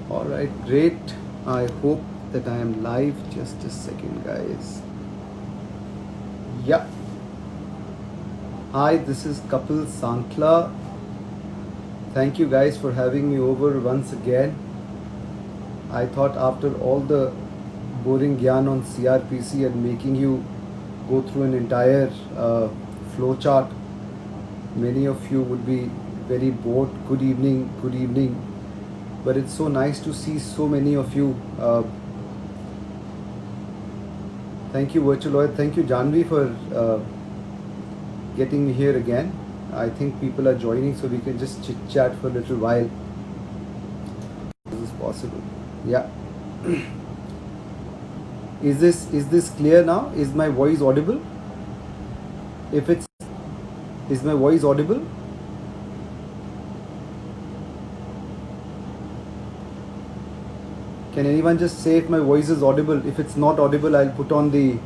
All right, great. I hope that I am live. Just a second, guys. Yeah. Hi, this is Kapil Sankla. Thank you guys for having me over once again. I thought after all the boring gyan on CRPC and making you go through an entire flow chart, many of you would be very bored. Good evening, good evening. But it's so nice to see so many of you. Thank you, Virtual Lawyer. Thank you, Janvi, for getting me here again. I think people are joining, so we can just chit chat for a little while. This is possible. Yeah. Is this clear now? Is my voice audible? If it's is my voice audible? Can anyone just say if my voice is audible? If it's not audible, I'll put on the.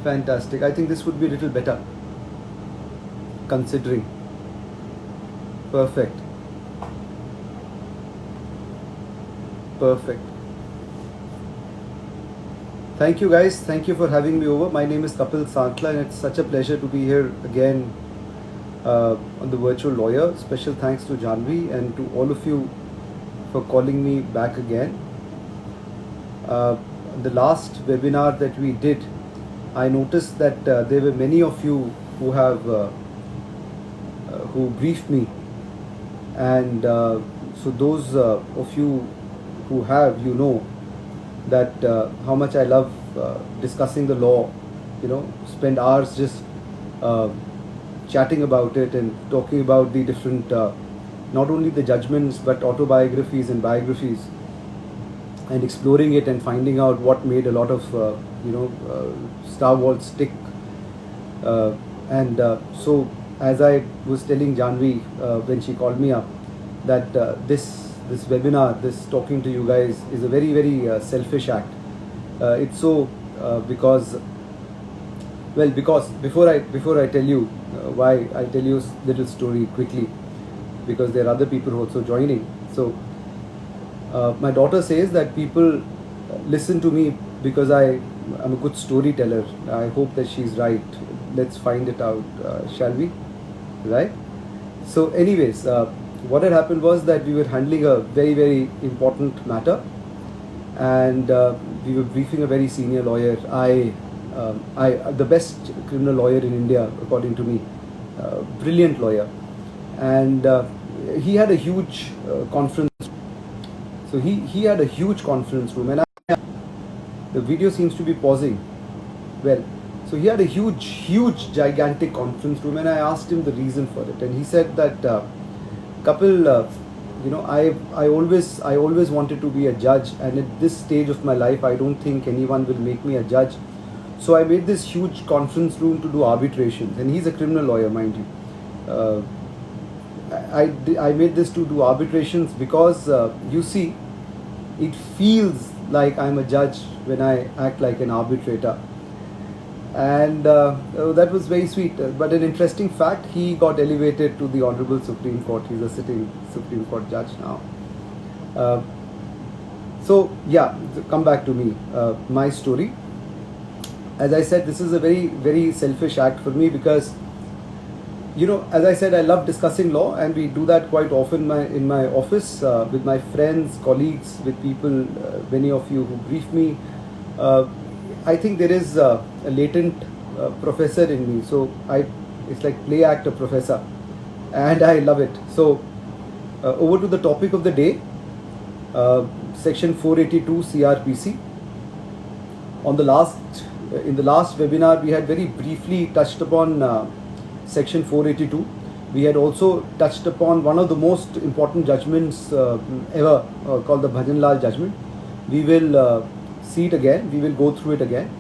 Fantastic. I think this would be a little better. Considering. Perfect. Perfect. Thank you guys. Thank you for having me over. My name is Kapil Sankla and it's such a pleasure to be here again on the Virtual Lawyer. Special thanks to Janvi and to all of you for calling me back again. The last webinar that we did, I noticed that there were many of you who have who briefed me, and so those of you who have, you know that how much I love discussing the law. Spend hours just chatting about it and talking about the different, not only the judgments but autobiographies and biographies, and exploring it and finding out what made a lot of Star Wars stick. And so, as I was telling Janvi when she called me up, that this webinar, this talking to you guys, is a very very selfish act. It's so because before I tell you why, I'll tell you a little story quickly, because there are other people also joining. So my daughter says that people listen to me because I'm a good storyteller. I hope that she's right. Let's find it out, shall we? Right? So, anyways, what had happened was that we were handling a very, very important matter, and we were briefing a very senior lawyer. The best criminal lawyer in India, according to me, brilliant lawyer, and he had a huge conference. So he had a huge conference room, and the video seems to be pausing. Well, so he had a huge, gigantic conference room, and I asked him the reason for it, and he said that Kapil, I always wanted to be a judge, and at this stage of my life, I don't think anyone will make me a judge. So I made this huge conference room to do arbitrations, and he's a criminal lawyer, mind you. I made this to do arbitrations because you see, it feels like I'm a judge when I act like an arbitrator. And that was very sweet. But an interesting fact, he got elevated to the Honorable Supreme Court. He's a sitting Supreme Court judge now. So yeah, come back to me, my story. As I said, this is a very, very selfish act for me because, as I said, I love discussing law, and we do that quite often in my office with my friends, colleagues, with people, many of you who brief me. I think there is a latent professor in me, so it's like play actor professor, and I love it. So over to the topic of the day, section 482 CRPC. In the last webinar, we had very briefly touched upon section 482. We had also touched upon one of the most important judgments ever, called the Bhajanlal judgment. We will see it again. We will go through it again.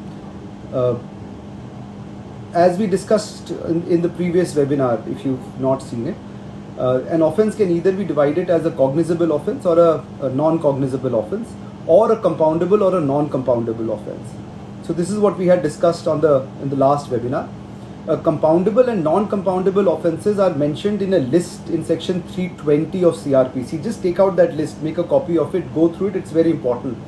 As we discussed in the previous webinar, if you've not seen it, An offence can either be divided as a cognizable offence or a non-cognizable offence, or a compoundable or a non-compoundable offence. So this is what we had discussed in the last webinar. Compoundable and non-compoundable offences are mentioned in a list in section 320 of CRPC. Just take out that list, make a copy of it, go through it. It's very important.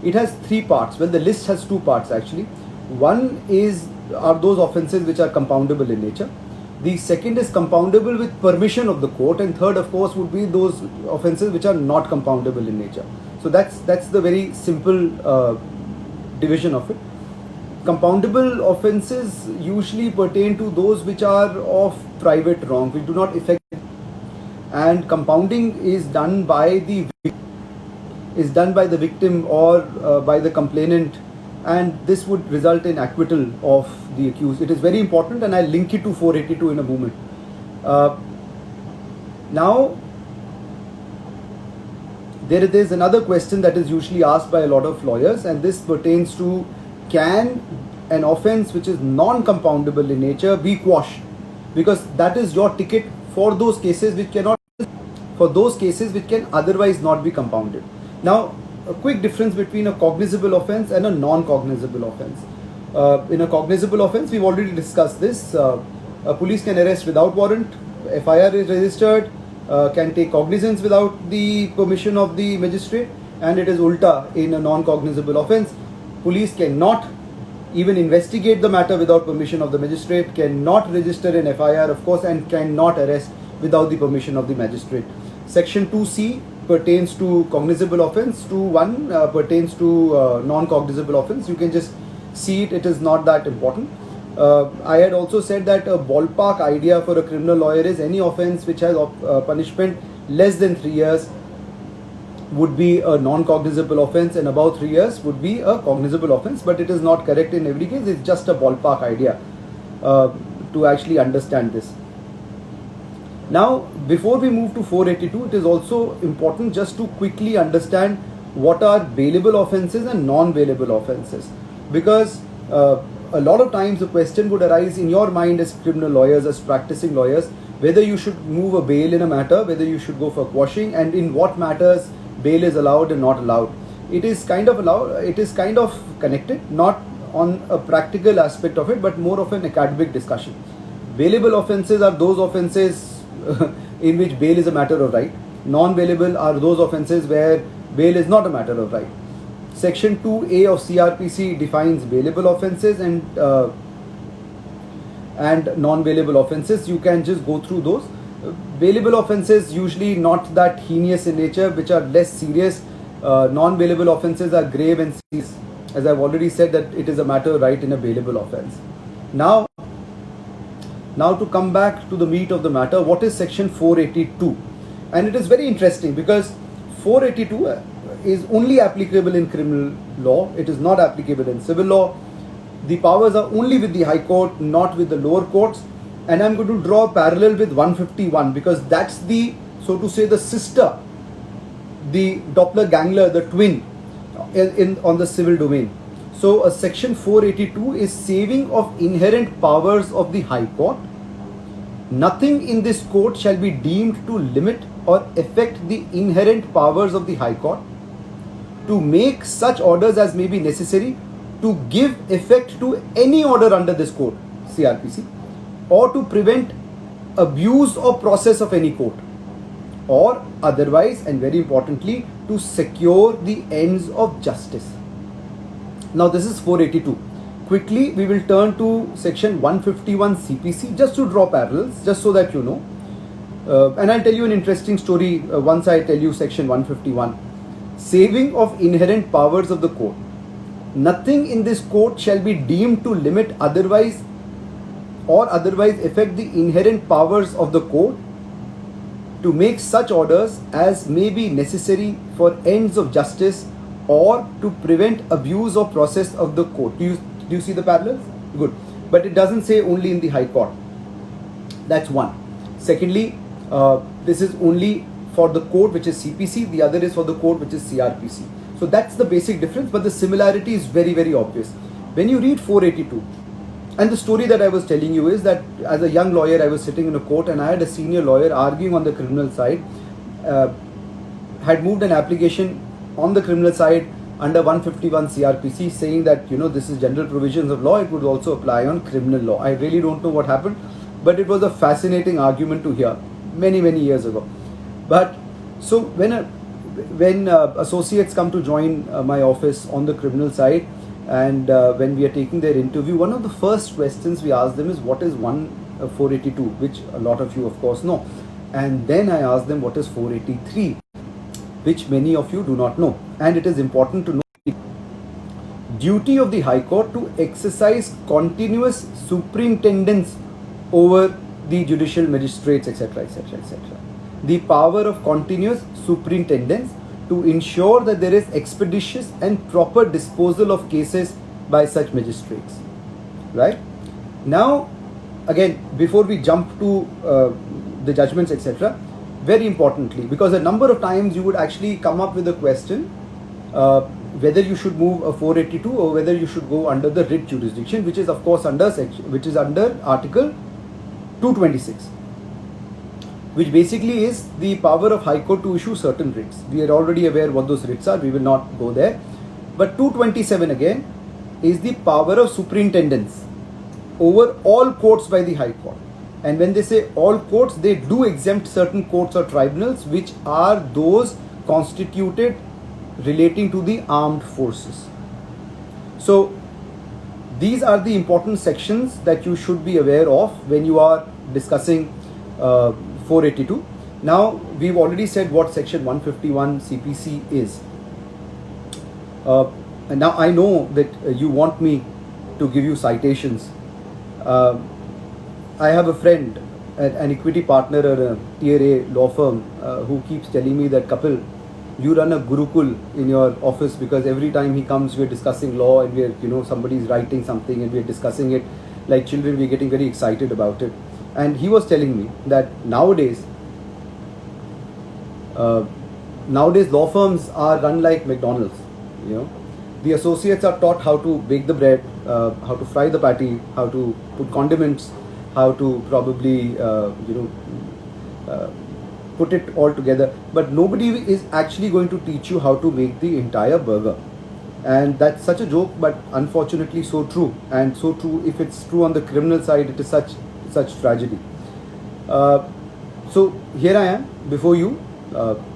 It has 3 parts. Well, the list has 2 parts actually. One are those offences which are compoundable in nature. The second is compoundable with permission of the court, and third, of course, would be those offences which are not compoundable in nature. So that's the very simple division of it. Compoundable offences usually pertain to those which are of private wrong, which do not affect, and compounding is done by the victim or by the complainant, and this would result in acquittal of the accused. It is very important, and I'll link it to 482 in a moment. Now, there is another question that is usually asked by a lot of lawyers, and this pertains to: can an offence which is non-compoundable in nature be quashed? Because that is your ticket for those cases which can otherwise not be compounded. Now, a quick difference between a cognizable offence and a non-cognizable offence. In a cognizable offence, we've already discussed this. A police can arrest without warrant, FIR is registered, can take cognizance without the permission of the magistrate, and it is ulta in a non-cognizable offence. Police cannot even investigate the matter without permission of the magistrate, cannot register an FIR, of course, and cannot arrest without the permission of the magistrate. Section 2C pertains to cognizable offence, 2.1 pertains to non-cognizable offence. You can just see it, it is not that important. I had also said that a ballpark idea for a criminal lawyer is any offence which has punishment less than 3 years would be a non-cognizable offence, and above 3 years would be a cognizable offence, but it is not correct in every case. It's just a ballpark idea to actually understand this. Now, before we move to 482, it is also important just to quickly understand what are bailable offences and non-bailable offences, because a lot of times the question would arise in your mind as criminal lawyers, as practicing lawyers, whether you should move a bail in a matter, whether you should go for quashing, and in what matters bail is allowed and not allowed. It is kind of connected, not on a practical aspect of it, but more of an academic discussion. Bailable offences are those offences in which bail is a matter of right. Non-bailable are those offences where bail is not a matter of right. Section 2A of CRPC defines bailable offences and non-bailable offences. You can just go through those. Bailable offences usually not that heinous in nature, which are less serious. Non-bailable offences are grave and serious. As I've already said, that it is a matter of right in a bailable offence. Now to come back to the meat of the matter, what is section 482? And it is very interesting because 482 is only applicable in criminal law. It is not applicable in civil law. The powers are only with the High Court, not with the lower courts. And I'm going to draw a parallel with 151 because that's the, so to say, the sister, the Doppler-Gangler, the twin on the civil domain. So a section 482 is saving of inherent powers of the High Court. Nothing in this court shall be deemed to limit or affect the inherent powers of the High Court, to make such orders as may be necessary to give effect to any order under this code, CRPC, or to prevent abuse of process of any court, or otherwise, and very importantly, to secure the ends of justice. Now this is 482. Quickly we will turn to section 151 CPC just to draw parallels, just so that you know. And I'll tell you an interesting story once I tell you section 151. Saving of inherent powers of the court. Nothing in this court shall be deemed to limit otherwise affect the inherent powers of the court, to make such orders as may be necessary for ends of justice or to prevent abuse of process of the court. Do you see the parallels? Good. But it doesn't say only in the High Court. That's one. Secondly, this is only for the court which is CPC, the other is for the court which is CRPC. So that's the basic difference, but the similarity is very, very obvious. When you read 482, And the story that I was telling you is that as a young lawyer, I was sitting in a court and I had a senior lawyer arguing on the criminal side, had moved an application on the criminal side under 151 CRPC saying that, this is general provisions of law, it would also apply on criminal law. I really don't know what happened, but it was a fascinating argument to hear many, many years ago. But so when associates come to join my office on the criminal side, and when we are taking their interview, one of the first questions we ask them is what is 482, which a lot of you of course know. And then I ask them what is 483, which many of you do not know. And it is important to know the duty of the High Court to exercise continuous superintendence over the judicial magistrates, etc., etc., etc. The power of continuous superintendence to ensure that there is expeditious and proper disposal of cases by such magistrates. Right? Now, again, before we jump to the judgments, etc., very importantly, because a number of times you would actually come up with a question whether you should move a 482 or whether you should go under the writ jurisdiction, which is of course under Article 226. Which basically is the power of High Court to issue certain writs. We are already aware what those writs are, we will not go there. But 227 again is the power of superintendence over all courts by the High Court. And when they say all courts, they do exempt certain courts or tribunals which are those constituted relating to the armed forces. So these are the important sections that you should be aware of when you are discussing 482. Now, we've already said what section 151 CPC is. And now I know that you want me to give you citations. I have a friend, an equity partner at a Tier A law firm who keeps telling me that, Kapil, you run a Gurukul in your office because every time he comes, we're discussing law and we're, somebody's writing something and we're discussing it like children, we're getting very excited about it. And he was telling me that nowadays law firms are run like McDonald's. The associates are taught how to bake the bread, how to fry the patty, how to put condiments, how to probably put it all together. But nobody is actually going to teach you how to make the entire burger. And that's such a joke, but unfortunately so true. And so true, if it's true on the criminal side, it is such tragedy. So here I am before you.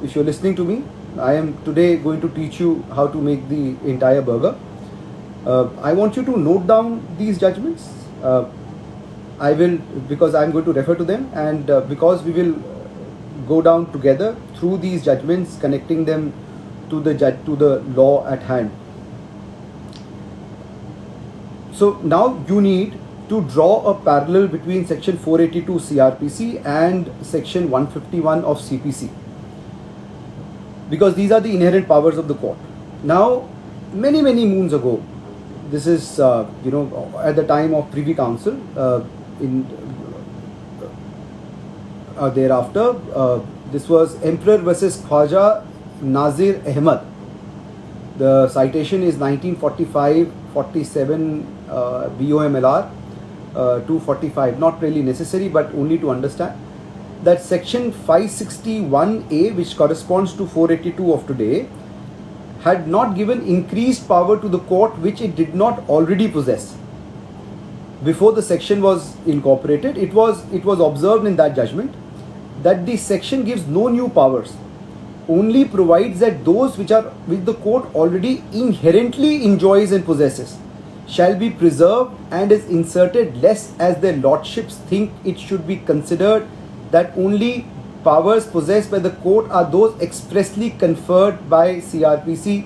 If you're listening to me, I am today going to teach you how to make the entire burger. I want you to note down these judgments. I will, because I'm going to refer to them, and because we will go down together through these judgments, connecting them to the law at hand. So now you need to draw a parallel between section 482 CRPC and section 151 of CPC, because these are the inherent powers of the court. Now, many moons ago, this is at the time of Privy Council, thereafter, this was Emperor versus Khwaja Nazir Ahmad. The citation is 1945-47 BOMLR 245. Not really necessary, but only to understand that section 561A, which corresponds to 482 of today, had not given increased power to the court which it did not already possess. Before the section was incorporated, it was observed in that judgment that the section gives no new powers, only provides that those which the court already inherently enjoys and possesses shall be preserved, and is inserted less as their lordships think it should be considered that only powers possessed by the court are those expressly conferred by CRPC,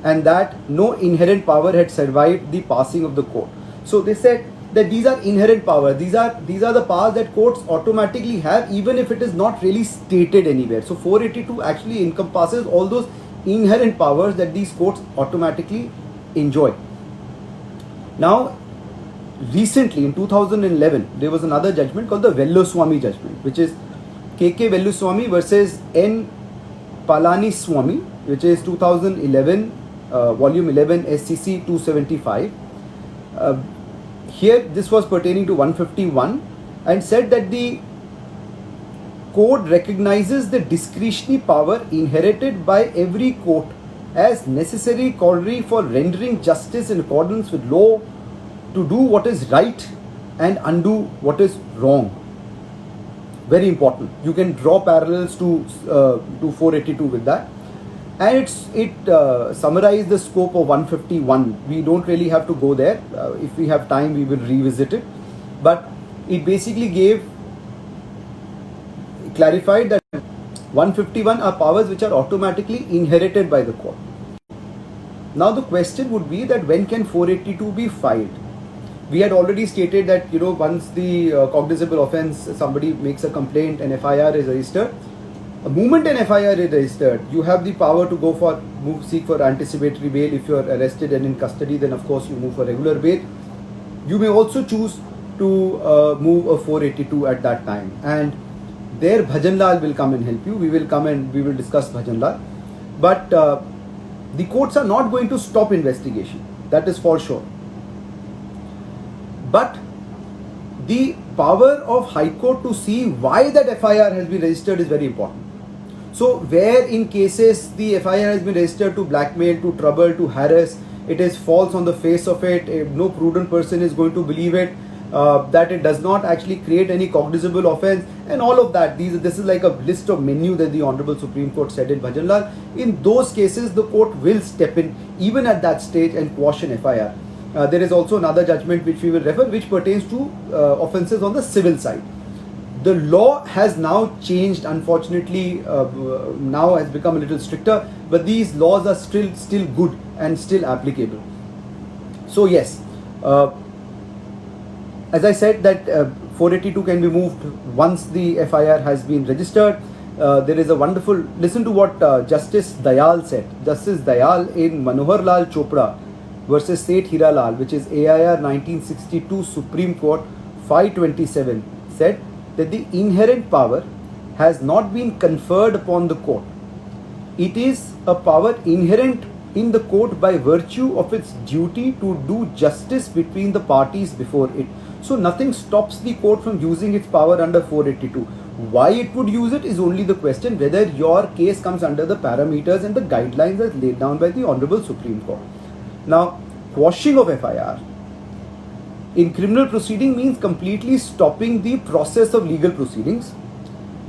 and that no inherent power had survived the passing of the court. So they said that these are inherent powers. These are the powers that courts automatically have, even if it is not really stated anywhere. So 482 actually encompasses all those inherent powers that these courts automatically enjoy. Now, recently in 2011, there was another judgment called the Veluswamy judgment, which is KK Veluswamy versus N Palaniswamy, which is 2011, volume 11, SCC 275. here this was pertaining to 151 and said that the code recognizes the discretionary power inherited by every court as necessary corollary for rendering justice in accordance with law, to do what is right and undo what is wrong. Very important. You can draw parallels to 482 with that. And it summarized the scope of 151. We don't really have to go there. If we have time, we will revisit it. But it basically clarified that 151 are powers which are automatically inherited by the court. Now the question would be that when can 482 be filed? We had already stated that once the cognizable offence, somebody makes a complaint, an FIR is registered. The moment an FIR is registered, you have the power to seek for anticipatory bail. If you are arrested and in custody, then of course you move for regular bail. You may also choose to move a 482 at that time, and there Bhajan Lal will come and help you. We will come and we will discuss Bhajan Lal. But the courts are not going to stop investigation. That is for sure. But the power of High Court to see why that FIR has been registered is very important. So where in cases the FIR has been registered to blackmail, to trouble, to harass, it is false on the face of it, no prudent person is going to believe it, that it does not actually create any cognizable offence, and all of that. This is like a list of menu that the Honorable Supreme Court said in Bhajan Lal. In those cases, the court will step in even at that stage and quash an FIR. There is also another judgment which we will refer, which pertains to offences on the civil side. The law has now changed, unfortunately, now has become a little stricter, but these laws are still good and still applicable. So yes, as I said that 482 can be moved once the FIR has been registered. There is a wonderful, listen to what Justice Dayal said. Justice Dayal in Manohar Lal Chopra versus Seth Hiralal, which is AIR 1962 Supreme Court 527, said that the inherent power has not been conferred upon the court. It is a power inherent in the court by virtue of its duty to do justice between the parties before it. So nothing stops the court from using its power under 482. Why it would use it is only the question, whether your case comes under the parameters and the guidelines as laid down by the Honorable Supreme Court. Now, quashing of FIR in criminal proceeding means completely stopping the process of legal proceedings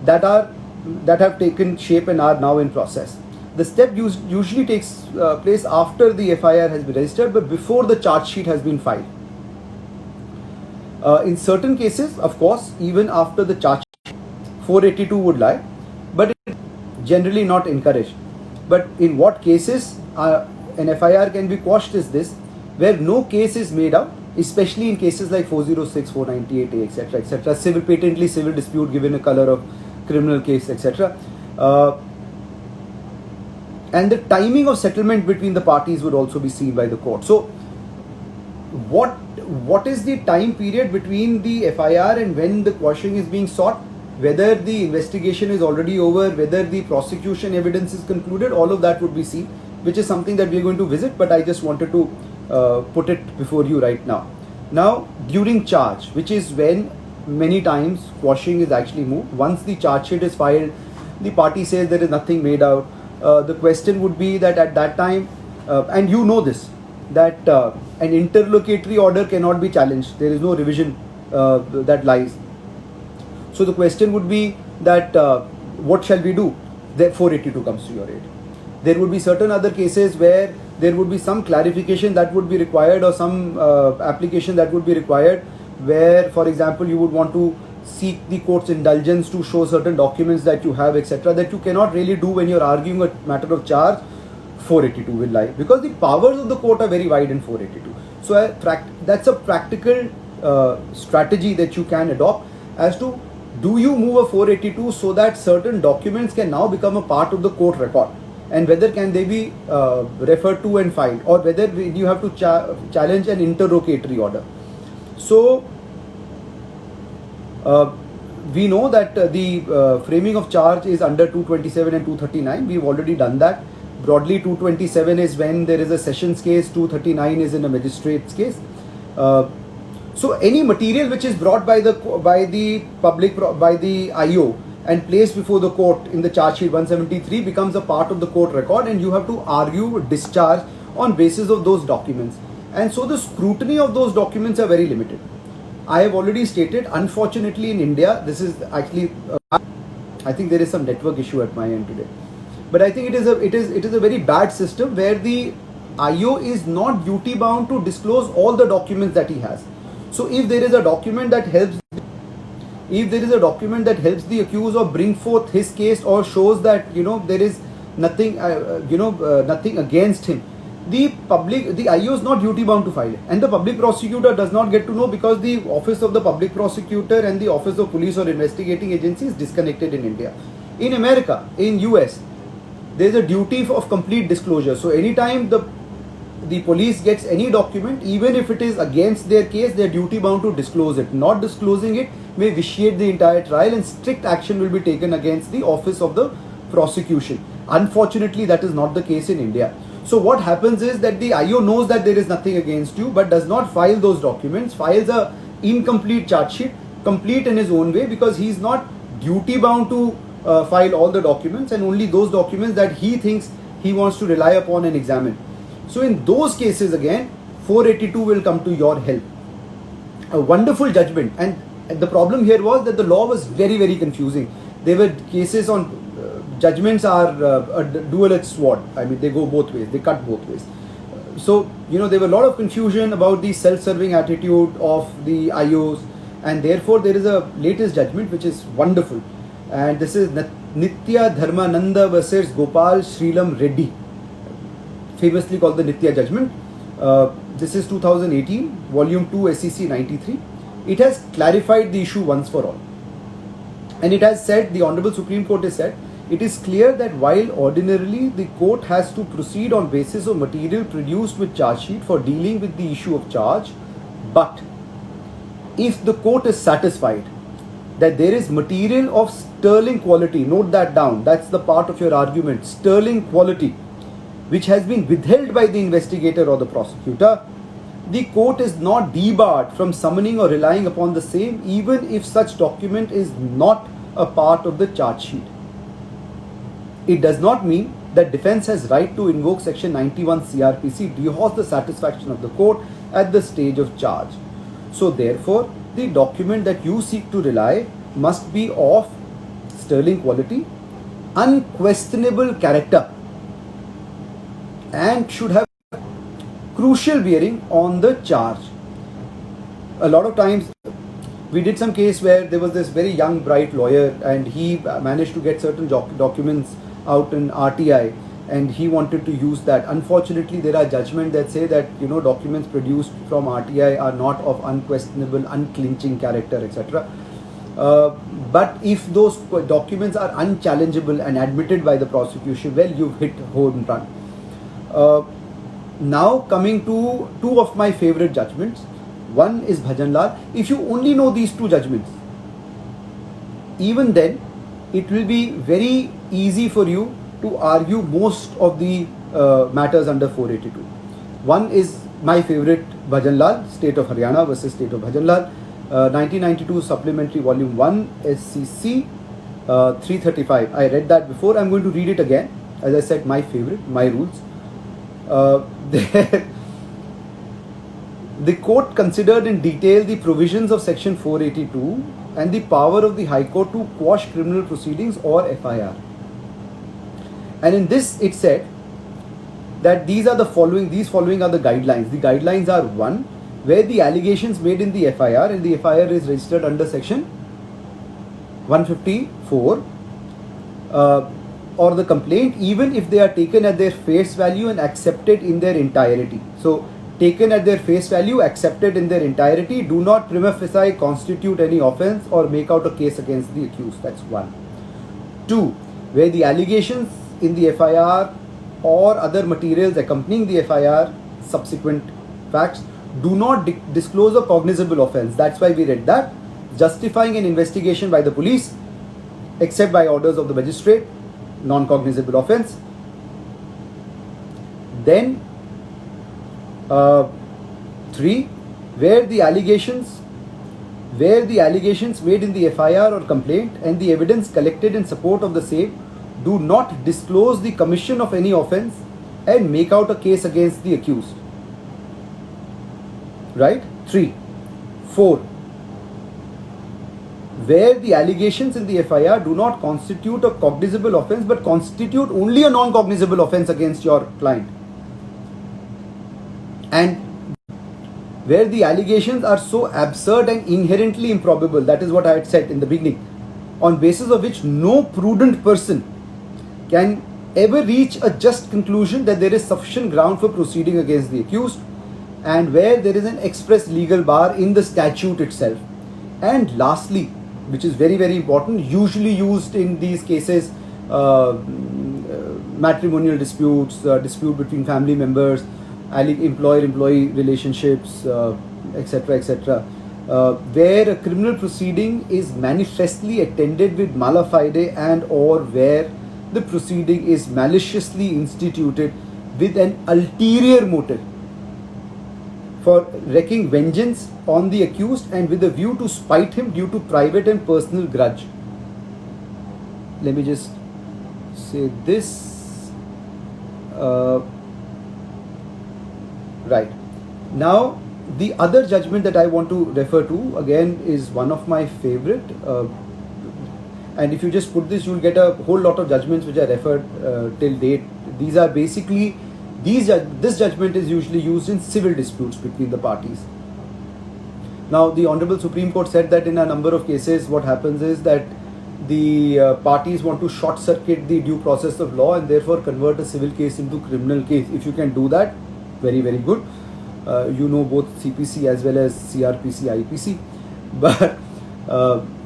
that have taken shape and are now in process. The step usually takes place after the FIR has been registered, but before the charge sheet has been filed. In certain cases, of course, even after the charge sheet, 482 would lie, but it is generally not encouraged. But in what cases an FIR can be quashed is this, where no case is made out, especially in cases like 406, 498A, etc., etc., patently civil dispute given a color of criminal case, etc. And the timing of settlement between the parties would also be seen by the court. So, what is the time period between the FIR and when the quashing is being sought? Whether the investigation is already over, whether the prosecution evidence is concluded, all of that would be seen, which is something that we are going to visit, but I just wanted to put it before you right now. Now, during charge, which is when many times quashing is actually moved, once the charge sheet is filed, the party says there is nothing made out. The question would be that at that time, and you know this, that an interlocutory order cannot be challenged. There is no revision that lies. So the question would be that what shall we do? Then 482 comes to your aid. There would be certain other cases where there would be some clarification that would be required, or some application that would be required, where, for example, you would want to seek the court's indulgence to show certain documents that you have, etc., that you cannot really do when you're arguing a matter of charge. 482 will lie, because the powers of the court are very wide in 482. So that's a practical strategy that you can adopt as to, do you move a 482 so that certain documents can now become a part of the court record, and whether can they be referred to and filed, or whether you have to challenge an interrogatory order. So we know that the framing of charge is under 227 and 239. We've already done that. Broadly, 227 is when there is a sessions case, 239 is in a magistrate's case. So any material which is brought by the IO and placed before the court in the charge sheet 173 becomes a part of the court record, and you have to argue discharge on basis of those documents. And so the scrutiny of those documents are very limited. I have already stated, unfortunately in India, this is actually, I think there is some network issue at my end today. But I think it is a very bad system where the IO is not duty bound to disclose all the documents that he has. So if there is a document that helps the accused or bring forth his case or shows that there is nothing nothing against him, the IO is not duty bound to file it, and the public prosecutor does not get to know, because the office of the public prosecutor and the office of police or investigating agency is disconnected in India. In America, in US, there is a duty of complete disclosure. So anytime the police gets any document, even if it is against their case, they are duty bound to disclose it. Not disclosing it may vitiate the entire trial, and strict action will be taken against the office of the prosecution. Unfortunately, that is not the case in India. So what happens is that the IO knows that there is nothing against you, but does not file those documents, files a incomplete charge sheet, complete in his own way, because he is not duty bound to file all the documents, and only those documents that he thinks he wants to rely upon and examine. So in those cases, again, 482 will come to your help. A wonderful judgment. And the problem here was that the law was very, very confusing. There were cases on judgments are a dual-edged sword. I mean, they go both ways. They cut both ways. So, there were a lot of confusion about the self-serving attitude of the IOs. And therefore, there is a latest judgment which is wonderful. And this is Nitya Dharmananda versus Gopal Srilam Reddy, famously called the Nitya judgment. This is 2018, volume 2, SEC 93. It has clarified the issue once for all. And it has said, the Honorable Supreme Court has said, it is clear that while ordinarily the court has to proceed on basis of material produced with charge sheet for dealing with the issue of charge, but if the court is satisfied that there is material of sterling quality, note that down, that's the part of your argument, sterling quality, which has been withheld by the investigator or the prosecutor, the court is not debarred from summoning or relying upon the same, even if such document is not a part of the charge sheet. It does not mean that defense has right to invoke section 91 CRPC, dehors the satisfaction of the court at the stage of charge. So therefore, the document that you seek to rely must be of sterling quality, unquestionable character, and should have crucial bearing on the charge. A lot of times, we did some case where there was this very young, bright lawyer, and he managed to get certain documents out in RTI, and he wanted to use that. Unfortunately, there are judgments that say that documents produced from RTI are not of unquestionable, unclinching character, etc. But if those documents are unchallengeable and admitted by the prosecution, well, you've hit home run. Now coming to two of my favorite judgments. One is Bhajanlal. If you only know these two judgments, even then it will be very easy for you to argue most of the matters under 482. One is my favorite, Bhajanlal, State of Haryana versus State of Bhajanlal, 1992 Supplementary Volume 1, SCC 335. I read that before. I'm going to read it again. As I said, my favorite, my rules. The court considered in detail the provisions of section 482 and the power of the High Court to quash criminal proceedings or FIR. And in this it said that these following are the guidelines. The guidelines are: 1, where the allegations made in the FIR, and the FIR is registered under section 154, or the complaint, even if they are taken at their face value and accepted in their entirety. So, taken at their face value, accepted in their entirety, do not prima facie constitute any offence or make out a case against the accused. That's 1. 2, where the allegations in the FIR or other materials accompanying the FIR, subsequent facts, do not disclose a cognizable offence. That's why we read that. Justifying an investigation by the police, except by orders of the magistrate, non-cognizable offence. Then 3, where the allegations made in the FIR or complaint and the evidence collected in support of the same do not disclose the commission of any offence and make out a case against the accused. Right? 3. 4. Where the allegations in the FIR do not constitute a cognizable offence but constitute only a non-cognizable offence against your client. And where the allegations are so absurd and inherently improbable, that is what I had said in the beginning, on basis of which no prudent person can ever reach a just conclusion that there is sufficient ground for proceeding against the accused, and where there is an express legal bar in the statute itself. And lastly, which is very, very important, usually used in these cases, matrimonial disputes, dispute between family members, employer-employee relationships, etc., etc., where a criminal proceeding is manifestly attended with mala fide and or where the proceeding is maliciously instituted with an ulterior motive for wreaking vengeance on the accused and with a view to spite him due to private and personal grudge. Let me just say this. Right. Now, the other judgment that I want to refer to again is one of my favorite. And if you just put this, you'll get a whole lot of judgments which I referred till date. These are basically, this judgment is usually used in civil disputes between the parties. Now, the Honorable Supreme Court said that in a number of cases, what happens is that the parties want to short circuit the due process of law and therefore convert a civil case into criminal case. If you can do that, very, very good. You know both CPC as well as CRPC, IPC. But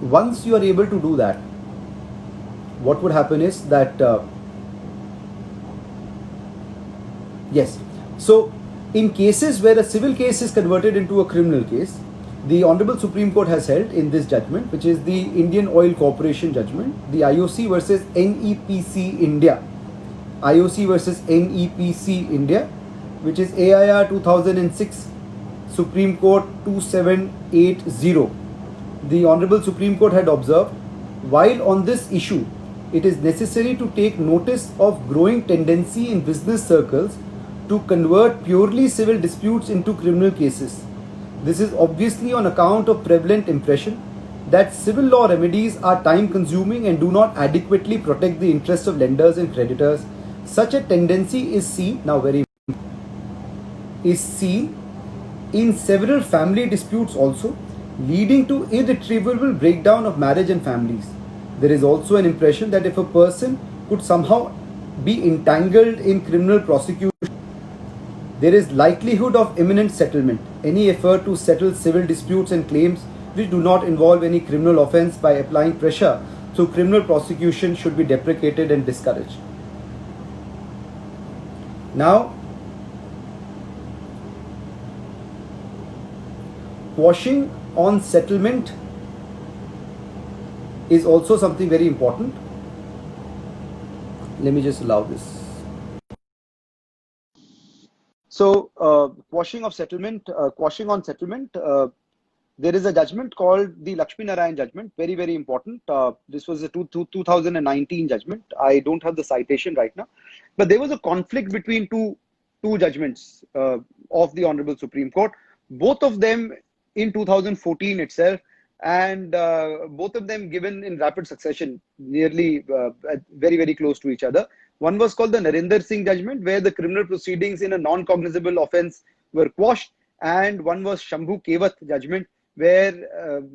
once you are able to do that, what would happen is that, yes, so in cases where a civil case is converted into a criminal case, the Honorable Supreme Court has held in this judgment, which is the Indian Oil Corporation judgment, the IOC versus NEPC India, IOC versus NEPC India, which is AIR 2006, Supreme Court 2780. The Honorable Supreme Court had observed, while on this issue, it is necessary to take notice of growing tendency in business circles to convert purely civil disputes into criminal cases. This is obviously on account of prevalent impression that civil law remedies are time consuming and do not adequately protect the interests of lenders and creditors. Such a tendency is seen, now very is seen in several family disputes also, leading to irretrievable breakdown of marriage and families. There is also an impression that if a person could somehow be entangled in criminal prosecution, there is likelihood of imminent settlement. Any effort to settle civil disputes and claims which do not involve any criminal offence by applying pressure through criminal prosecution should be deprecated and discouraged. Now, quashing on settlement is also something very important. Let me just allow this. So, quashing on settlement, there is a judgment called the Lakshmi Narayan judgment, very, very important. This was a 2019 judgment. I don't have the citation right now, but there was a conflict between two judgments of the Honorable Supreme Court, both of them in 2014 itself, and both of them given in rapid succession, nearly very, very close to each other. One was called the Narinder Singh judgment, where the criminal proceedings in a non-cognizable offence were quashed, and one was Shambhu Kevat judgment, where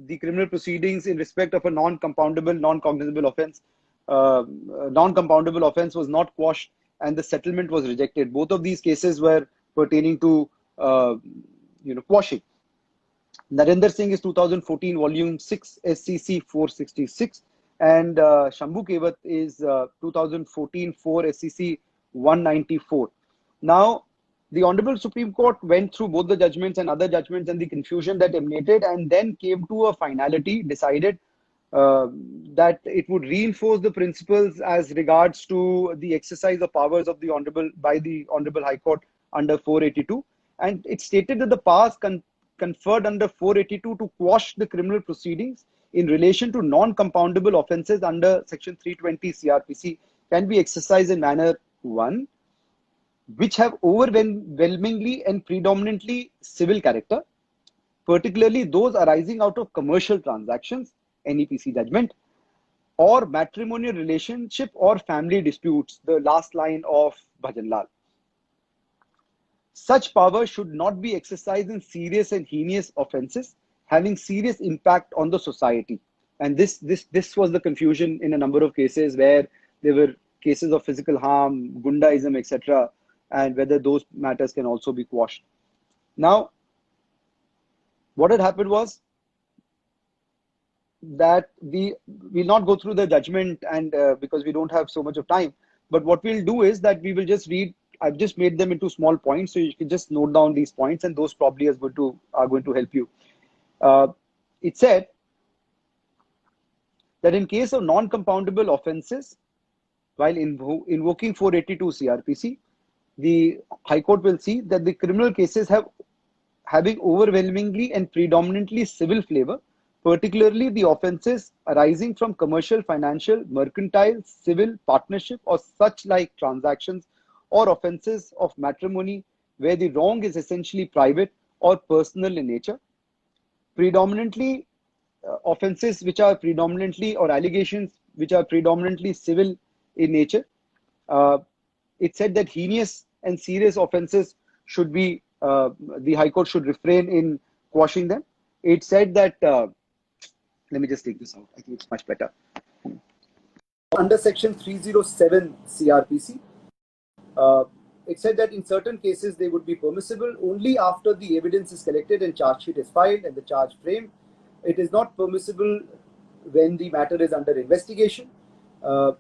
the criminal proceedings in respect of a non-compoundable, non-cognizable offence, non-compoundable offence was not quashed, and the settlement was rejected. Both of these cases were pertaining to quashing. Narinder Singh is 2014 volume 6 SCC 466, and Shambhu Kevat is 2014 4 SCC 194. Now, the Honorable Supreme Court went through both the judgments and other judgments and the confusion that emanated, and then came to a finality, decided that it would reinforce the principles as regards to the exercise of powers of the Honorable High Court under 482, and it stated that the powers conferred under 482 to quash the criminal proceedings in relation to non-compoundable offences under Section 320 CRPC can be exercised in manner 1, which have overwhelmingly and predominantly civil character, particularly those arising out of commercial transactions, NEPC judgment, or matrimonial relationship or family disputes, the last line of Bhajan Lal. Such power should not be exercised in serious and heinous offences having serious impact on the society. And this was the confusion in a number of cases where there were cases of physical harm, gundaism, etc., and whether those matters can also be quashed. Now, what had happened was that we will not go through the judgment, and because we don't have so much of time, but what we'll do is that we will just read. I've just made them into small points, so you can just note down these points, and those probably are going to help you. It said that in case of non-compoundable offences, while invoking 482 CRPC, the High Court will see that the criminal cases having overwhelmingly and predominantly civil flavour, particularly the offences arising from commercial, financial, mercantile, civil, partnership, or such like transactions, or offences of matrimony where the wrong is essentially private or personal in nature, predominantly offences which are predominantly, or allegations which are predominantly civil in nature. It said that heinous and serious offences should be, the High Court should refrain in quashing them. It said that, let me just take this out, I think it's much better. Under Section 307 CRPC, it said that in certain cases they would be permissible only after the evidence is collected and charge sheet is filed and the charge framed. It is not permissible when the matter is under investigation.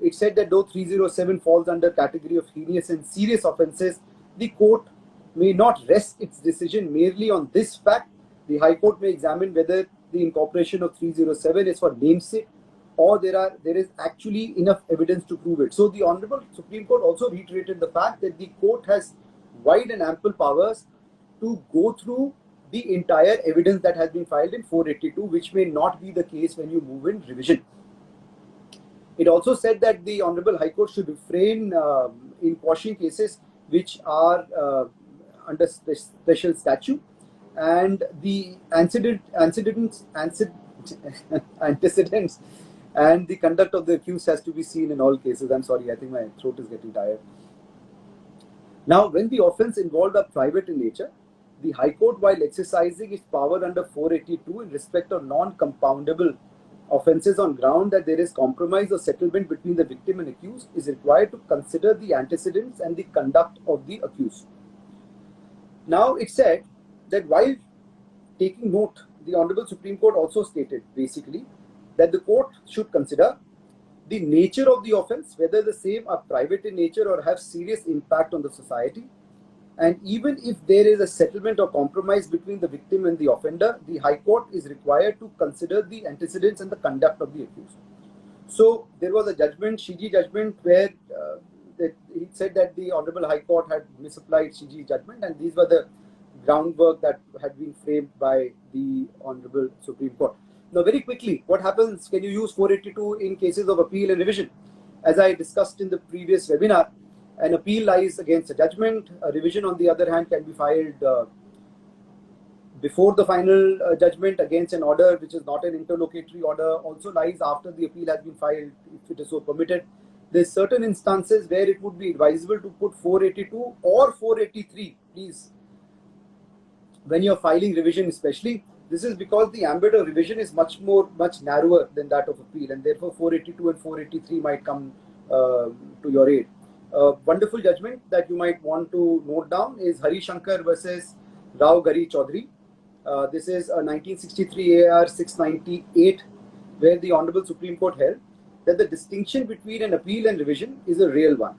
It said that though 307 falls under category of heinous and serious offences, the court may not rest its decision merely on this fact. The High Court may examine whether the incorporation of 307 is for namesake or there is actually enough evidence to prove it. So the Honorable Supreme Court also reiterated the fact that the court has wide and ample powers to go through the entire evidence that has been filed in 482, which may not be the case when you move in revision. It also said that the Honorable High Court should refrain in quashing cases which are under special statute, and the antecedents and the conduct of the accused has to be seen in all cases. I'm sorry, I think my throat is getting tired. Now, when the offence involved are private in nature, the High Court, while exercising its power under 482 in respect of non-compoundable offences on ground that there is compromise or settlement between the victim and accused, is required to consider the antecedents and the conduct of the accused. Now, it said that while taking note, the Honorable Supreme Court also stated basically that the court should consider the nature of the offence, whether the same are private in nature or have serious impact on the society. And even if there is a settlement or compromise between the victim and the offender, the High Court is required to consider the antecedents and the conduct of the accused. So there was a judgment, Shiji judgment, where it said that the Honorable High Court had misapplied Shiji judgment, and these were the groundwork that had been framed by the Honorable Supreme Court. Now, very quickly, what happens? Can you use 482 in cases of appeal and revision? As I discussed in the previous webinar, an appeal lies against a judgment. A revision, on the other hand, can be filed before the final judgment against an order which is not an interlocutory order. Also lies after the appeal has been filed, if it is so permitted. There's certain instances where it would be advisable to put 482 or 483, please, when you're filing revision especially. This is because the ambit of revision is much narrower than that of appeal, and therefore 482 and 483 might come to your aid. Wonderful judgment that you might want to note down is Hari Shankar versus Rao Gari Chaudhary. This is a 1963 AR 698, where the Honorable Supreme Court held that the distinction between an appeal and revision is a real one.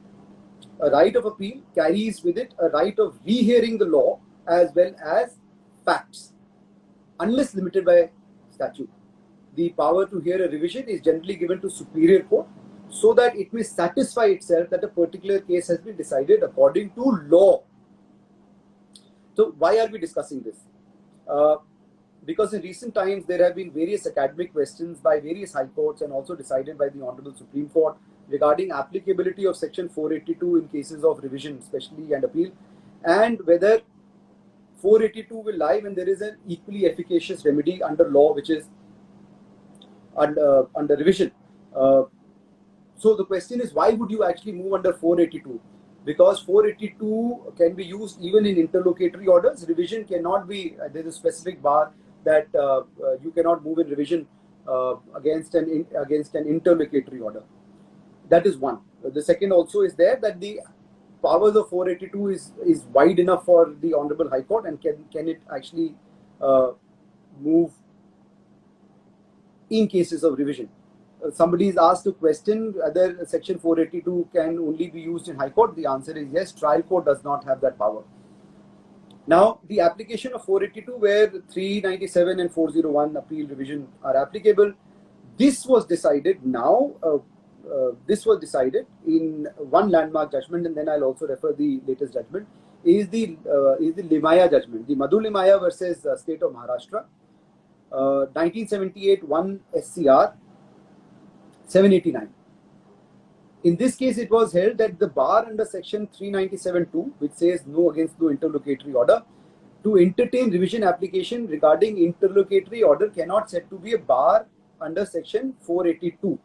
A right of appeal carries with it a right of rehearing the law as well as facts, unless limited by statute. The power to hear a revision is generally given to superior court so that it may satisfy itself that a particular case has been decided according to law. So why are we discussing this? because in recent times there have been various academic questions by various high courts and also decided by the Honorable Supreme Court regarding applicability of Section 482 in cases of revision, especially and appeal, and whether 482 will lie when there is an equally efficacious remedy under law which is under revision. So the question is, why would you actually move under 482? Because 482 can be used even in interlocutory orders. Revision cannot be, there is a specific bar that you cannot move in revision against an interlocutory order. That is one. The second also is there that the powers of 482 is wide enough for the Honorable High Court, and can it actually move in cases of revision. Somebody is asked to question whether Section 482 can only be used in High Court. The answer is yes, trial court does not have that power. Now, the application of 482 where 397 and 401 appeal revision are applicable, this was decided now, this was decided in one landmark judgment, and then I'll also refer the latest judgment, is the Limaya judgment, the Madhu Limaya versus State of Maharashtra, 1978 1 SCR 789. In this case, it was held that the bar under Section 397(2), which says no against no interlocutory order, to entertain revision application regarding interlocutory order cannot said to be a bar under Section 482.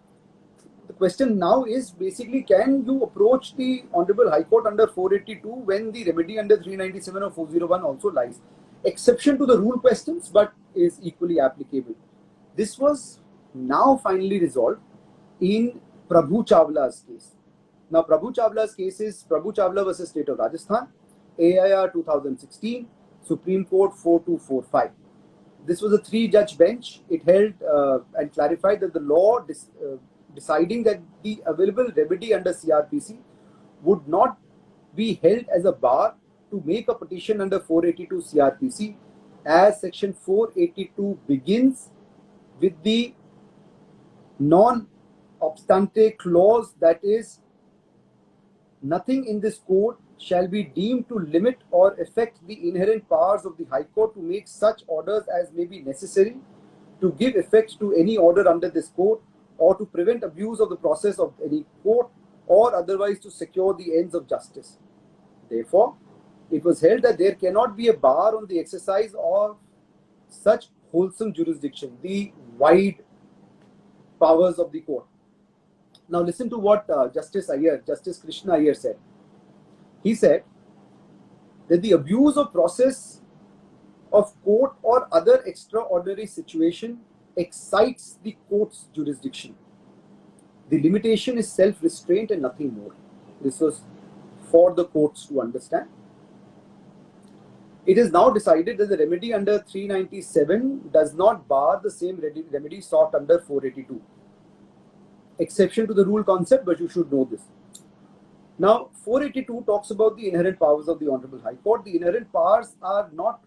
The question now is basically, can you approach the Honorable High Court under 482 when the remedy under 397 or 401 also lies? Exception to the rule questions, but is equally applicable. This was now finally resolved in Prabhu Chawla's case. Now, Prabhu Chawla's case is Prabhu Chawla versus State of Rajasthan, AIR 2016, Supreme Court 4245. This was a 3-judge bench. It held and clarified that the law deciding that the available remedy under CRPC would not be held as a bar to make a petition under 482 CRPC, as Section 482 begins with the non-obstante clause, that is, nothing in this code shall be deemed to limit or affect the inherent powers of the High Court to make such orders as may be necessary to give effect to any order under this code, or to prevent abuse of the process of any court, or otherwise to secure the ends of justice. Therefore, it was held that there cannot be a bar on the exercise of such wholesome jurisdiction, the wide powers of the court. Now listen to what Justice Krishna Iyer said. He said that the abuse of process of court or other extraordinary situation excites the court's jurisdiction. The limitation is self-restraint and nothing more. This was for the courts to understand. It is now decided that the remedy under 397 does not bar the same remedy sought under 482. Exception to the rule concept, but you should know this. Now, 482 talks about the inherent powers of the Honorable High Court. The inherent powers are not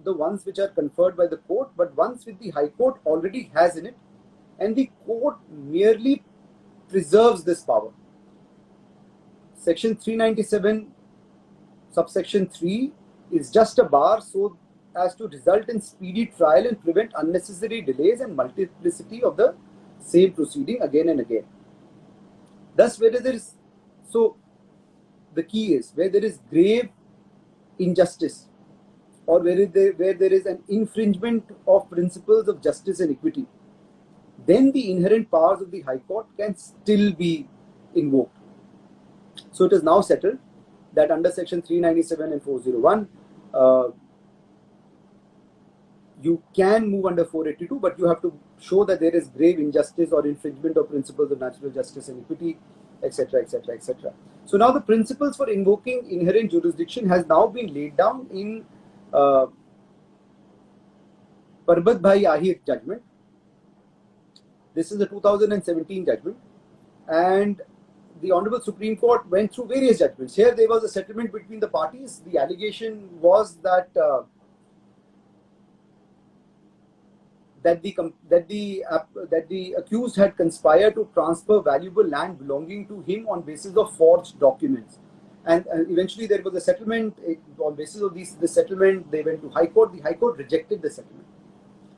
the ones which are conferred by the court, but ones which the High Court already has in it, and the court merely preserves this power. Section 397, subsection 3 is just a bar so as to result in speedy trial and prevent unnecessary delays and multiplicity of the same proceeding again and again. Thus, where there is, so the key is where there is grave injustice, or where there is an infringement of principles of justice and equity, then the inherent powers of the High Court can still be invoked. So it is now settled that under Section 397 and 401, you can move under 482, but you have to show that there is grave injustice or infringement of principles of natural justice and equity, etc., etc., etc. So now the principles for invoking inherent jurisdiction has now been laid down in Parbat Bhai Ahir judgment. This is a 2017 judgment, and the Honorable Supreme Court went through various judgments. Here there was a settlement between the parties. The allegation was that the accused had conspired to transfer valuable land belonging to him on basis of forged documents, and eventually there was a settlement. On basis of this settlement, they went to High Court. The High Court rejected the settlement.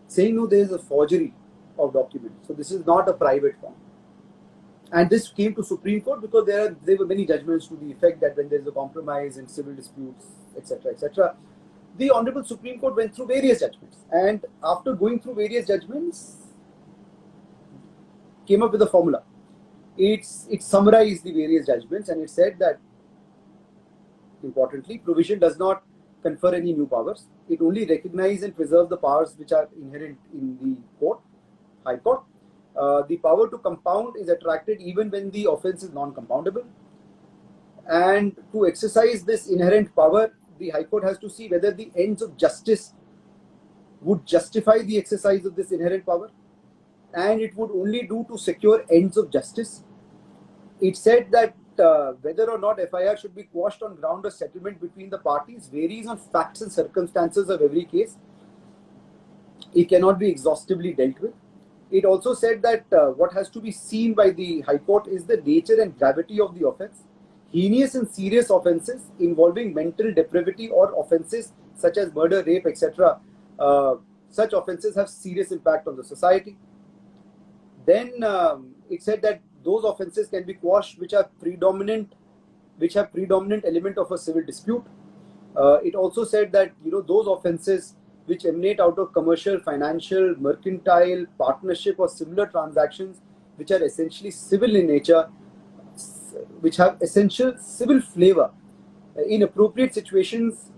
saying no, there is a forgery of documents. So this is not a private form. And this came to Supreme Court because there were many judgments to the effect that when there is a compromise in civil disputes, etc., the Honorable Supreme Court went through various judgments, and after going through various judgments, came up with a formula. It summarized the various judgments, and it said that, importantly, provision does not confer any new powers. It only recognizes and preserves the powers which are inherent in the court, High Court. The power to compound is attracted even when the offence is non-compoundable. And to exercise this inherent power, the High Court has to see whether the ends of justice would justify the exercise of this inherent power, and it would only do to secure ends of justice. It said that whether or not FIR should be quashed on ground of settlement between the parties varies on facts and circumstances of every case. It cannot be exhaustively dealt with. It also said that what has to be seen by the High Court is the nature and gravity of the offence. Heinous and serious offences involving mental depravity or offences such as murder, rape, etc., such offences have serious impact on the society. Then it said that those offences can be quashed which have predominant element of a civil dispute. It also said that those offences which emanate out of commercial, financial, mercantile, partnership or similar transactions which are essentially civil in nature, which have essential civil flavor, in appropriate situations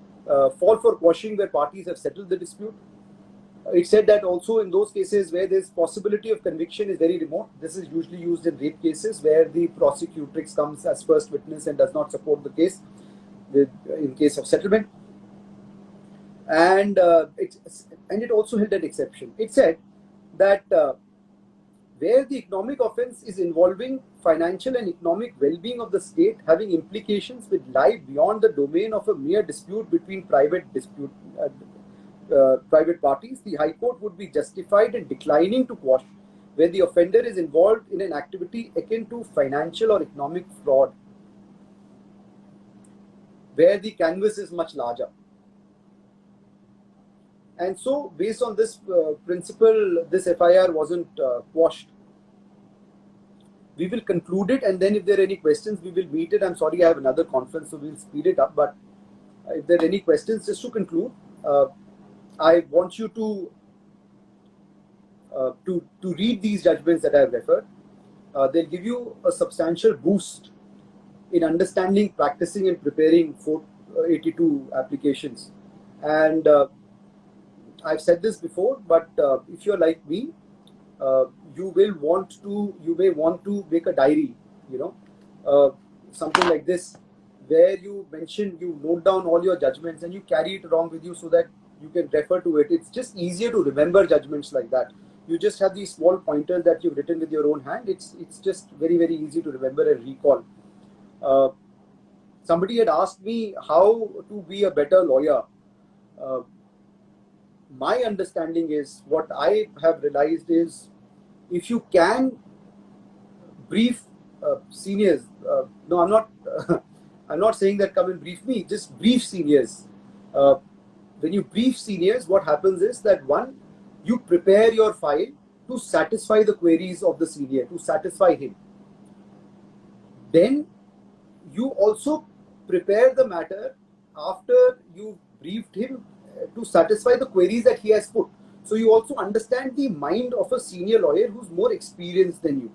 fall for quashing where parties have settled the dispute. It said that also in those cases where there's possibility of conviction is very remote. This is usually used in rape cases where the prosecutrix comes as first witness and does not support the case in case of settlement. And it also held an exception. It said that where the economic offence is involving financial and economic well-being of the state, having implications which lie beyond the domain of a mere dispute between private parties, the High Court would be justified in declining to quash where the offender is involved in an activity akin to financial or economic fraud, where the canvas is much larger. And so, based on this principle, this FIR wasn't quashed. We will conclude it, and then if there are any questions, we will meet it. I'm sorry, I have another conference, so we'll speed it up. But if there are any questions, just to conclude, I want you to read these judgments that I have referred. They'll give you a substantial boost in understanding, practicing, and preparing 482 applications. And I've said this before, but if you're like me, you may want to make a diary, something like this, where you note down all your judgments and you carry it along with you so that you can refer to it. It's just easier to remember judgments like that. You just have these small pointers that you've written with your own hand. It's just very, very easy to remember and recall. Somebody had asked me how to be a better lawyer. My understanding is, what I have realized is, if you can brief seniors, no, I'm not I'm not saying that come and brief me, just brief seniors. When you brief seniors, what happens is that, one, you prepare your file to satisfy the queries of the senior, to satisfy him. Then you also prepare the matter after you briefed him to satisfy the queries that he has put. So you also understand the mind of a senior lawyer who's more experienced than you.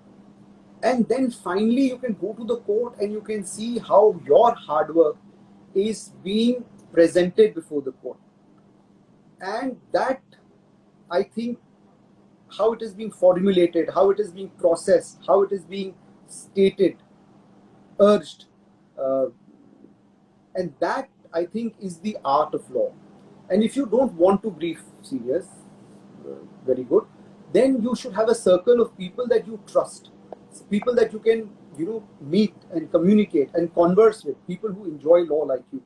And then finally you can go to the court and you can see how your hard work is being presented before the court. And that, I think, how it is being formulated, how it is being processed, how it is being stated, urged, and that, I think, is the art of law. And if you don't want to brief seniors, very good, then you should have a circle of people that you trust, people that you can meet and communicate and converse with, people who enjoy law like you,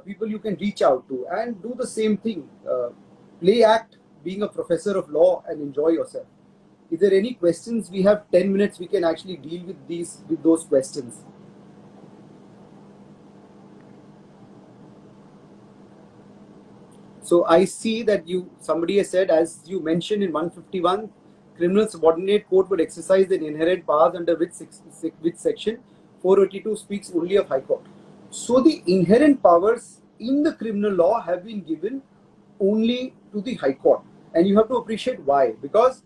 people you can reach out to and do the same thing, play act being a professor of law and enjoy yourself. If there are any questions, we have 10 minutes, we can actually deal with those questions. So I see that somebody has said, as you mentioned in 151, criminal subordinate court would exercise the inherent powers under which section 482 speaks only of High Court. So the inherent powers in the criminal law have been given only to the High Court, and you have to appreciate why. Because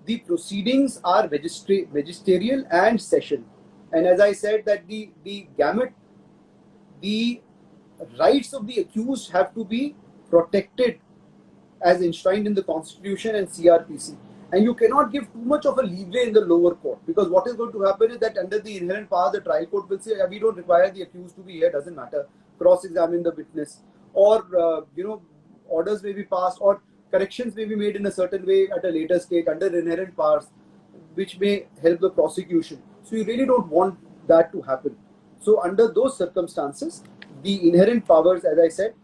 the proceedings are magisterial and session, and as I said that the gamut, the rights of the accused have to be protected as enshrined in the Constitution and CRPC. And you cannot give too much of a leeway in the lower court, because what is going to happen is that under the inherent power, the trial court will say, we don't require the accused to be here, doesn't matter. Cross-examine the witness, or orders may be passed, or corrections may be made in a certain way at a later stage under inherent powers, which may help the prosecution. So you really don't want that to happen. So under those circumstances, the inherent powers, as I said,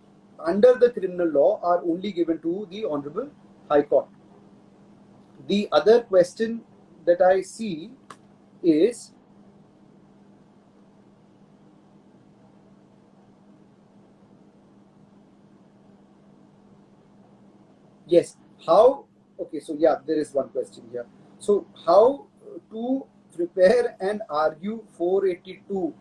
under the criminal law are only given to the Honorable High Court. The other question that I see is, yes, how, okay, so yeah, there is one question here. So how to prepare and argue 482?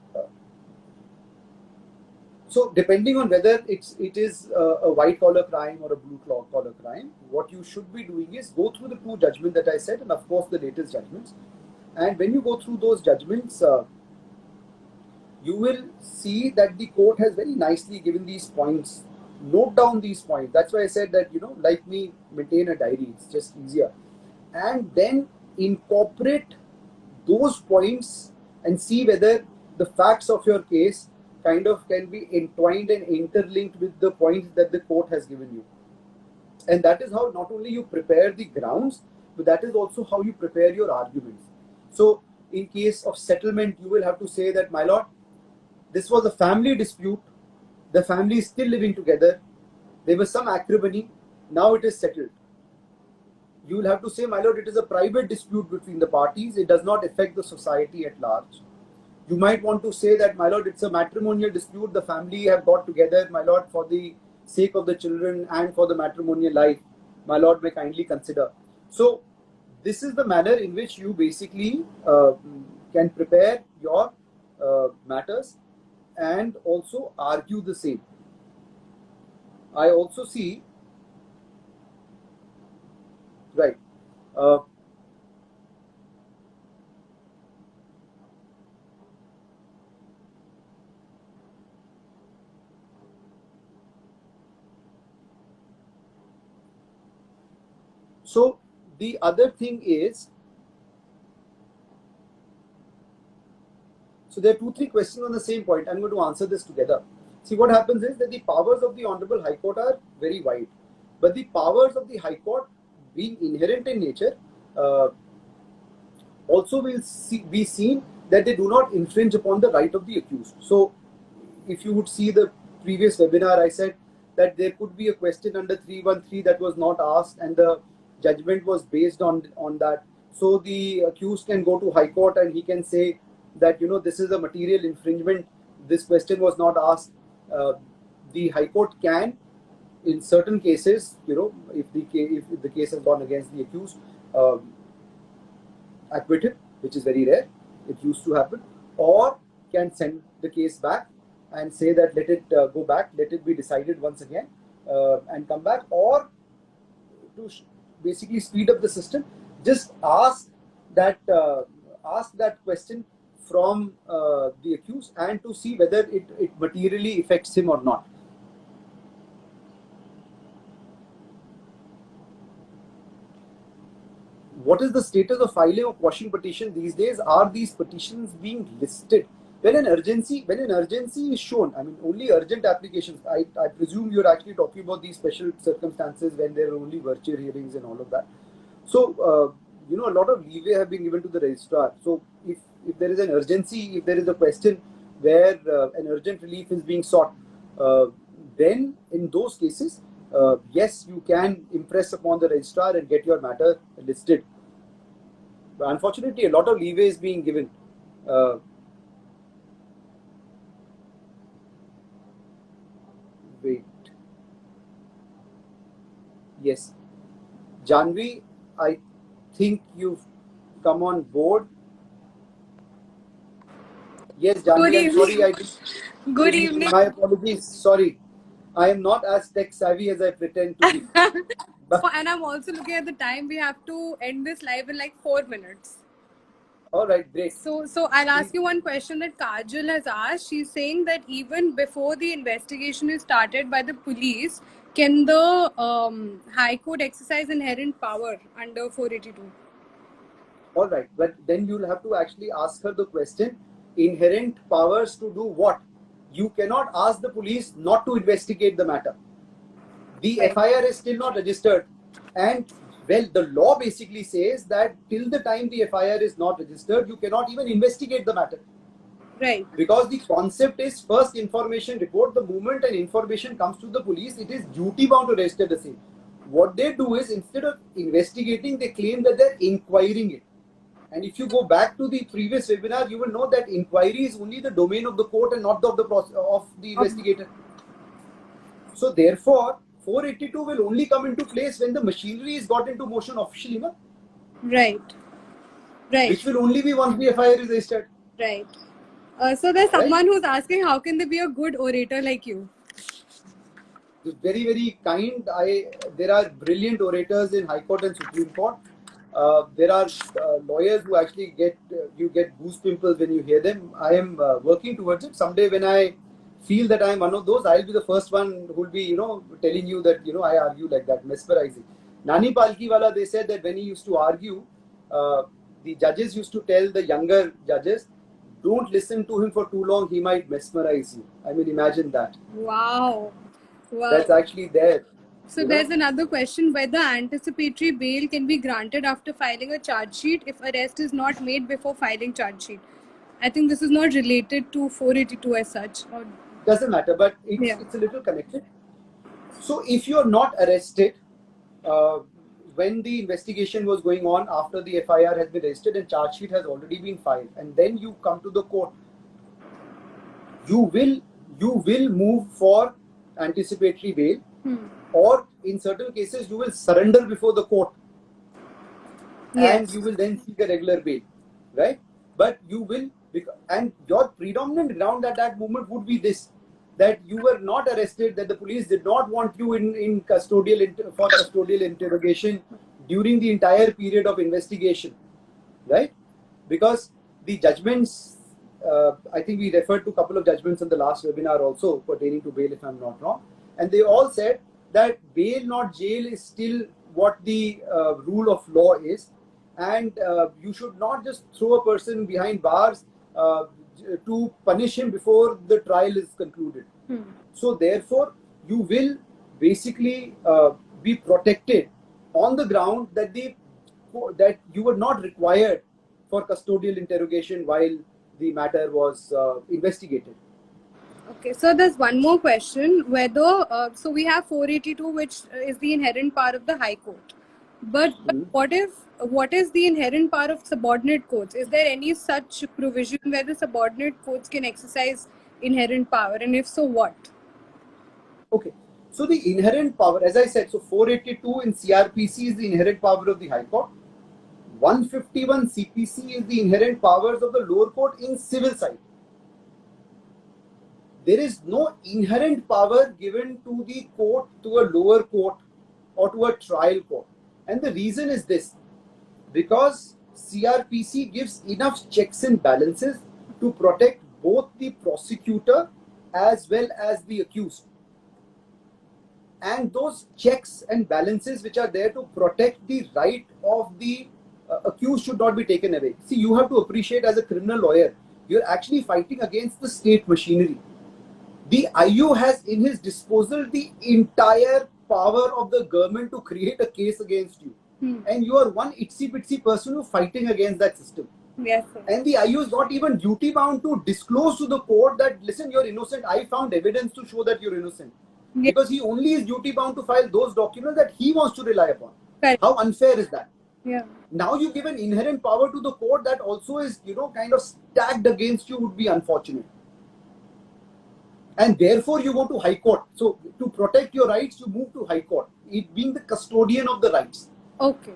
So depending on whether it is a white collar crime or a blue collar crime, what you should be doing is go through the two judgments that I said, and of course the latest judgments. And when you go through those judgments, you will see that the court has very nicely given these points. Note down these points. That's why I said that, like me, maintain a diary. It's just easier. And then incorporate those points and see whether the facts of your case kind of can be entwined and interlinked with the points that the court has given you. And that is how not only you prepare the grounds, but that is also how you prepare your arguments. So in case of settlement, you will have to say that, my lord, this was a family dispute. The family is still living together. There was some acrimony. Now it is settled. You will have to say, my lord, it is a private dispute between the parties. It does not affect the society at large. You might want to say that, my lord, it's a matrimonial dispute. The family have got together, my lord, for the sake of the children and for the matrimonial life. My lord may kindly consider. So this is the manner in which you basically can prepare your matters and also argue the same. I also see, right, so the other thing is, so there are 2-3 questions on the same point. I'm going to answer this together. See, what happens is that the powers of the Honorable High Court are very wide, but the powers of the High Court, being inherent in nature, also will be seen that they do not infringe upon the right of the accused. So if you would see the previous webinar, I said that there could be a question under 313 that was not asked, and the judgment was based on that. So the accused can go to High Court and he can say that, this is a material infringement. This question was not asked. The High Court can, in certain cases, if the case has gone against the accused, acquit him, which is very rare. It used to happen, or can send the case back and say that let it go back, let it be decided once again, and come back, or to basically speed up the system, just ask that question from the accused, and to see whether it materially affects him or not. What is the status of filing of quashing petition these days? Are these petitions being listed? When an urgency is shown, I mean, only urgent applications. I presume you're actually talking about these special circumstances when there are only virtual hearings and all of that. So, a lot of leeway have been given to the registrar. So, if there is an urgency, if there is a question where an urgent relief is being sought, then in those cases, yes, you can impress upon the registrar and get your matter listed. But unfortunately, a lot of leeway is being given. Wait. Yes. Janvi, I think you've come on board. Yes, Good Janvi, I'm sorry. evening. Good Good evening. evening. My apologies. Sorry. I am not as tech savvy as I pretend to be. But And I'm also looking at the time. We have to end this live in like 4 minutes. all right, great. So I'll Please. ask you one question that Kajal has asked. She's saying that even before the investigation is started by the police, can the High Court exercise inherent power under 482? All right, but then you'll have to actually ask her the question, inherent powers to do what? You cannot ask the police not to investigate the matter. The Right. FIR is still not registered. And well, the law basically says that till the time the FIR is not registered, you cannot even investigate the matter. Right. Because the concept is first information report. The moment an information comes to the police, it is duty bound to register the same. What they do is, instead of investigating, they claim that they're inquiring it. And if you go back to the previous webinar, you will know that inquiry is only the domain of the court and not of the investigator. So therefore, 482 will only come into place when the machinery is got into motion officially, no? Right. Right. Which will only be once the FIR is registered. Right. So there's Right? someone who's asking, how can they be a good orator like you? Very, very kind. There are brilliant orators in High Court and Supreme Court. There are lawyers who actually you get goose pimples when you hear them. I am working towards it. Someday when I feel that I am one of those, I'll be the first one who will be, telling you that, I argue like that, mesmerizing. Nani Palkiwala, they said that when he used to argue, the judges used to tell the younger judges, don't listen to him for too long, he might mesmerize you. I mean, imagine that. Wow. That's Wow. actually there. So there's another question, whether anticipatory bail can be granted after filing a charge sheet if arrest is not made before filing charge sheet. I think this is not related to 482 as such. Doesn't matter, but Yeah. it's a little connected. So if you're not arrested uh, when the investigation was going on, after the FIR has been registered and charge sheet has already been filed, and then you come to the court, you will move for anticipatory bail, or in certain cases you will surrender before the court, and Yes. you will then seek a regular bail, right? But you will, and your predominant ground at that moment would be this, that you were not arrested, that the police did not want you in for custodial interrogation during the entire period of investigation, right? Because the judgments, I think we referred to a couple of judgments in the last webinar also pertaining to bail, if I'm not wrong, and they all said that bail, not jail, is still what the rule of law is, and you should not just throw a person behind bars to punish him before the trial is concluded. So therefore, you will basically be protected on the ground that you were not required for custodial interrogation while the matter was investigated. Okay, so there's one more question, whether so we have 482, which is the inherent power of the High Court, but what is the inherent power of subordinate courts? Is there any such provision where the subordinate courts can exercise inherent power, and if so, what? Okay, so the inherent power, as I said, so 482 in CRPC is the inherent power of the High Court. 151 CPC is the inherent powers of the lower court in civil side. There is no inherent power given to the court, to a lower court, or to a trial court. And the reason is this, because CRPC gives enough checks and balances to protect both the prosecutor as well as the accused. And those checks and balances which are there to protect the right of the accused should not be taken away. See, you have to appreciate, as a criminal lawyer, you're actually fighting against the state machinery. The IU has in his disposal the entire power of the government to create a case against you. And you are one itsy bitsy person who's fighting against that system. Yes, sir. And the IU is not even duty bound to disclose to the court that, listen, you're innocent. I found evidence to show that you're innocent. Yes. Because he only is duty bound to file those documents that he wants to rely upon. Correct. How unfair is that? Yeah. Now you give an inherent power to the court that also is, kind of stacked against you, would be unfortunate. and therefore you go to High Court. So to protect your rights, you move to High Court, it being the custodian of the rights. Okay.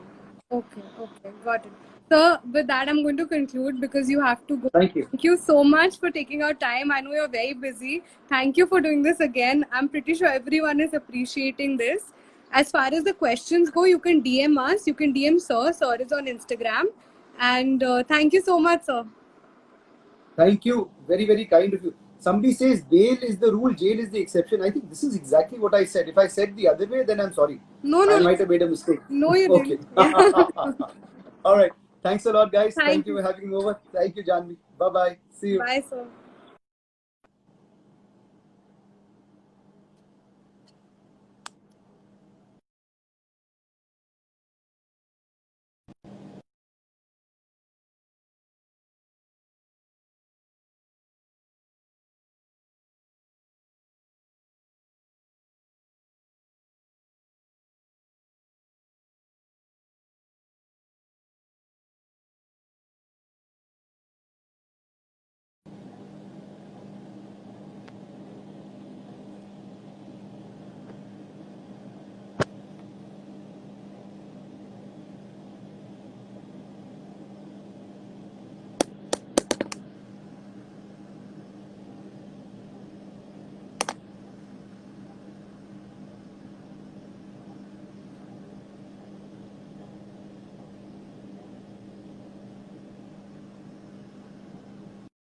Got it. So with that, I'm going to conclude because you have to go. Thank you. Thank you so much for taking out time. I know you're very busy. Thank you for doing this again. I'm pretty sure everyone is appreciating this. As far as the questions go, you can DM us. You can DM Sir. Sir is on Instagram. And thank you so much, sir. Thank you. Very, very kind of you. Somebody says bail is the rule, jail is the exception. I think this is exactly what I said. If I said the other way, then I'm sorry. No, I might have made a mistake. No, you Okay. didn't. All right. Thanks a lot, guys. Thank Thank you you. for having me over. Thank you, Janvi. Bye-bye. See you. Bye, sir.